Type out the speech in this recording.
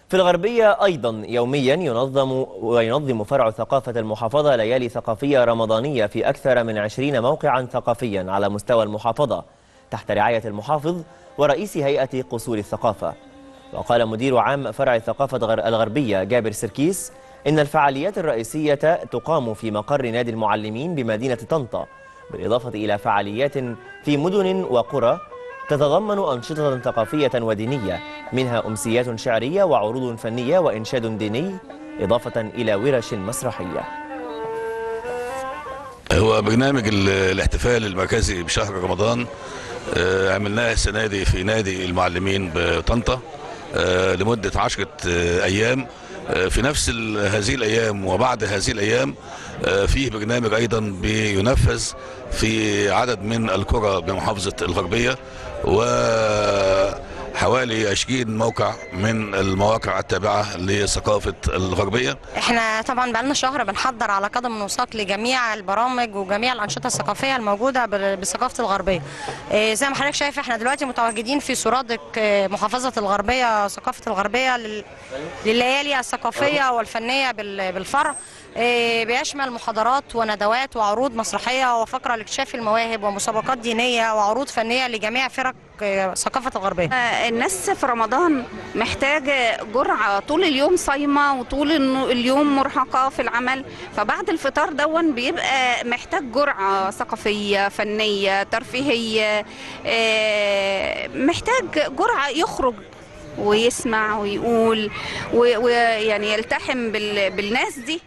في الغربية أيضا يوميا ينظم فرع ثقافة المحافظة ليالي ثقافية رمضانية في أكثر من 20 موقعا ثقافيا على مستوى المحافظة تحت رعاية المحافظ ورئيس هيئة قصور الثقافة. وقال مدير عام فرع ثقافة الغربية جابر سركيس إن الفعاليات الرئيسية تقام في مقر نادي المعلمين بمدينة طنطا، بالإضافة إلى فعاليات في مدن وقرى تتضمن أنشطة ثقافية ودينية، منها أمسيات شعرية وعروض فنية وإنشاد ديني، إضافة إلى ورش مسرحية. هو برنامج الاحتفال المركزي بشهر رمضان عملناه السنة دي في نادي المعلمين بطنطا لمدة 10 أيام. في نفس هذه الأيام وبعد هذه الأيام فيه برنامج أيضا بينفذ في عدد من القرى بمحافظة الغربية وحوالي 20 موقع من المواقع التابعة لثقافة الغربية. احنا طبعا بقالنا شهر بنحضر على قدم وساق لجميع البرامج وجميع الأنشطة الثقافية الموجودة بثقافة الغربية. زي ما حضرتك شايف احنا دلوقتي متواجدين في سرادق محافظة الغربية، ثقافة الغربية لليالي الثقافية والفنية بالفرع. بيشمل محاضرات وندوات وعروض مسرحية وفقرة لاكتشاف المواهب ومسابقات دينية وعروض فنية لجميع فرق ثقافة الغربية. الناس في رمضان محتاجة جرعة، طول اليوم صايمة وطول اليوم مرهقة في العمل، فبعد الفطار دون بيبقى محتاج جرعة ثقافية فنية ترفيهية، محتاج جرعة يخرج ويسمع ويقول ويعني يلتحم بالناس دي.